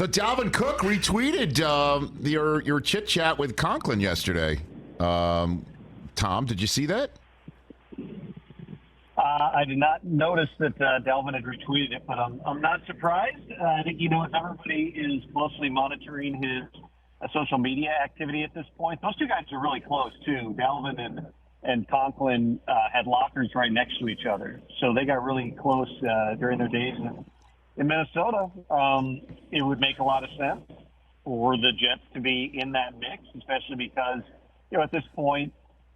So Dalvin Cook retweeted your chit chat with Conklin yesterday. Tom, did you see that? I did not notice that Dalvin had retweeted it, but I'm not surprised. I think everybody is closely monitoring his social media activity at this point. Those two guys are really close too. Dalvin and Conklin had lockers right next to each other, so they got really close during their days in Minnesota. It would make a lot of sense for the Jets to be in that mix, especially because at this point,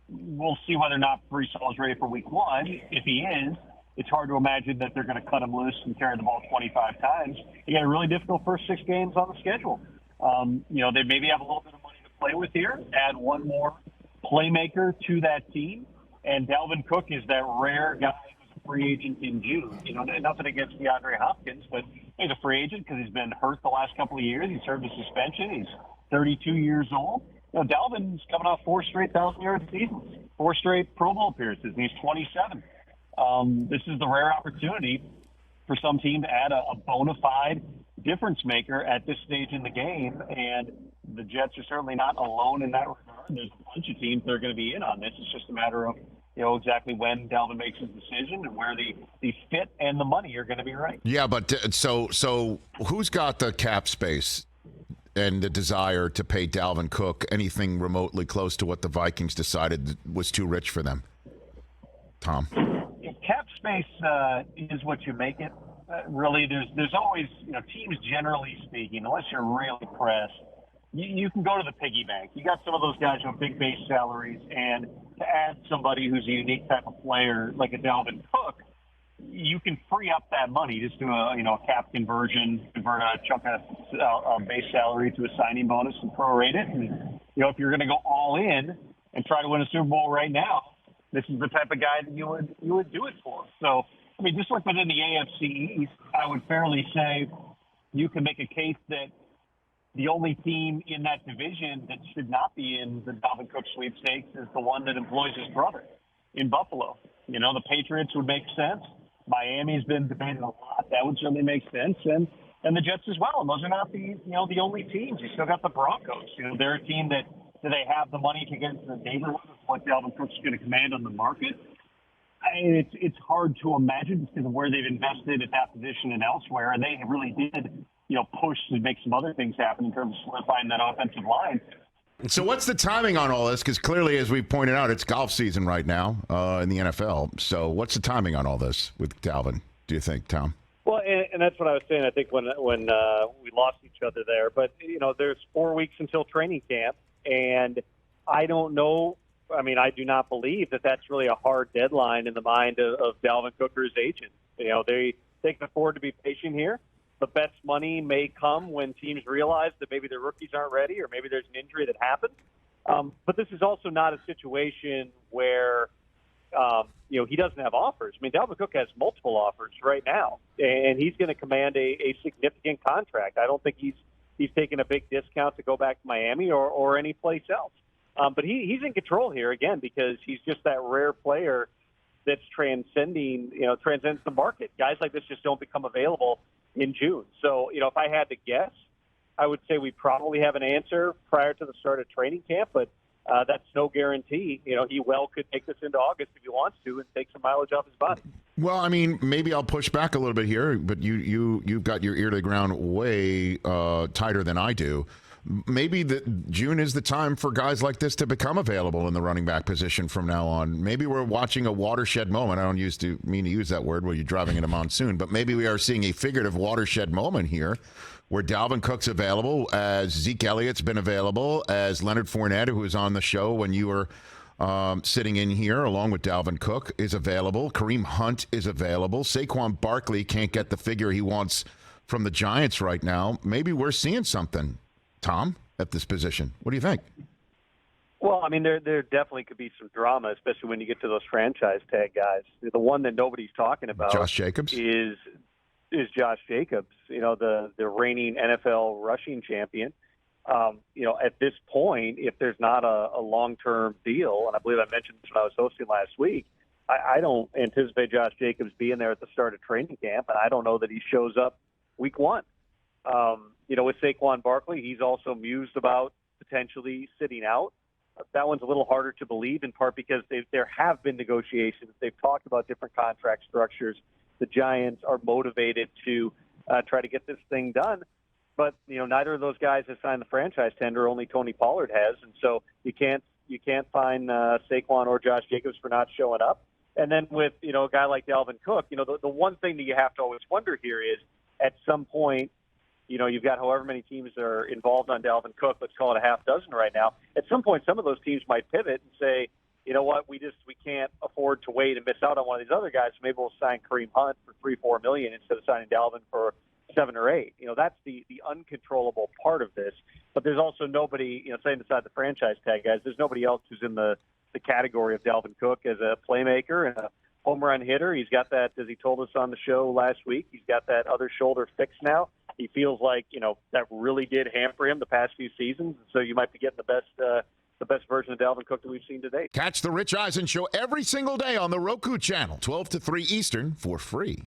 we'll see whether or not Breece Hall is ready for week one. If he is, it's hard to imagine that they're going to cut him loose and carry the ball 25 times. They got a really difficult first 6 games on the schedule. They maybe have a little bit of money to play with here, add one more playmaker to that team. And Dalvin Cook is that rare guy who's a free agent in June. Nothing against DeAndre Hopkins, but he's a free agent because he's been hurt the last couple of years. He served a suspension. He's 32 years old. Dalvin's coming off 4 straight 1,000-yard seasons, 4 straight Pro Bowl appearances, and he's 27. This is the rare opportunity for some team to add a bona fide difference maker at this stage in the game, and the Jets are certainly not alone in that regard. There's a bunch of teams that are going to be in on this. It's just a matter of exactly when Dalvin makes his decision and where the fit and the money are going to be right. Yeah, but so who's got the cap space and the desire to pay Dalvin Cook anything remotely close to what the Vikings decided was too rich for them? Tom? Cap space is what you make it. Really, there's always, teams generally speaking, unless you're really pressed, you can go to the piggy bank. You got some of those guys who have big base salaries, and to add somebody who's a unique type of player like a Dalvin Cook, you can free up that money. Just do a cap conversion, convert a chunk of base salary to a signing bonus and prorate it. And, if you're going to go all in and try to win a Super Bowl right now, this is the type of guy that you would do it for. So, just like within the AFC East, I would fairly say you can make a case that the only team in that division that should not be in the Dalvin Cook sweepstakes is the one that employs his brother in Buffalo. The Patriots would make sense. Miami's been debated a lot. That would certainly make sense. And the Jets as well. And those are not the only teams. You still got the Broncos. They're a team that do they have the money to get into the neighborhood of what Dalvin Cook's going to command on the market? It's hard to imagine because of where they've invested at that position and elsewhere. And they really did, push to make some other things happen in terms of solidifying that offensive line. So what's the timing on all this? Because clearly, as we pointed out, it's golf season right now in the NFL. So what's the timing on all this with Dalvin, do you think, Tom? Well, and that's what I was saying, I think, when we lost each other there. But, there's 4 weeks until training camp, and I don't know. I do not believe that that's really a hard deadline in the mind of Dalvin Cook or his agent. They can afford to be patient here. The best money may come when teams realize that maybe their rookies aren't ready or maybe there's an injury that happens. But this is also not a situation where, he doesn't have offers. Dalvin Cook has multiple offers right now, and he's going to command a significant contract. I don't think he's taking a big discount to go back to Miami or any place else. But he's in control here, again, because he's just that rare player that's transcends the market. Guys like this just don't become available in June. So, if I had to guess, I would say we probably have an answer prior to the start of training camp, but that's no guarantee. He well could take this into August if he wants to and take some mileage off his body. Well, maybe I'll push back a little bit here, but you've got your ear to the ground way tighter than I do. Maybe June is the time for guys like this to become available in the running back position from now on. Maybe we're watching a watershed moment. I don't mean to use that word when you're driving in a monsoon, but maybe we are seeing a figurative watershed moment here where Dalvin Cook's available, as Zeke Elliott's been available, as Leonard Fournette, who was on the show when you were sitting in here along with Dalvin Cook, is available. Kareem Hunt is available. Saquon Barkley can't get the figure he wants from the Giants right now. Maybe we're seeing something, Tom, at this position. What do you think? Well, there definitely could be some drama, especially when you get to those franchise tag guys. The one that nobody's talking about, Josh Jacobs, is Josh Jacobs. The reigning NFL rushing champion. At this point, if there's not a long-term deal, and I believe I mentioned this when I was hosting last week, I don't anticipate Josh Jacobs being there at the start of training camp, and I don't know that he shows up week one. With Saquon Barkley, he's also mused about potentially sitting out. That one's a little harder to believe, in part because there have been negotiations. They've talked about different contract structures. The Giants are motivated to try to get this thing done. But, neither of those guys has signed the franchise tender. Only Tony Pollard has. And so you can't fine Saquon or Josh Jacobs for not showing up. And then with, a guy like Dalvin Cook, the one thing that you have to always wonder here is at some point, you've got however many teams that are involved on Dalvin Cook, let's call it a half dozen right now. At some point, some of those teams might pivot and say, you know what, we can't afford to wait and miss out on one of these other guys. So maybe we'll sign Kareem Hunt for $3-4 million instead of signing Dalvin for 7 or 8. That's the uncontrollable part of this. But there's also nobody, setting aside the franchise tag guys, there's nobody else who's in the category of Dalvin Cook as a playmaker and a home run hitter. He's got that, as he told us on the show last week, he's got that other shoulder fixed now. He feels like, that really did hamper him the past few seasons. So you might be getting the best version of Dalvin Cook that we've seen today. Catch the Rich Eisen Show every single day on the Roku channel, 12 to 3 Eastern, for free.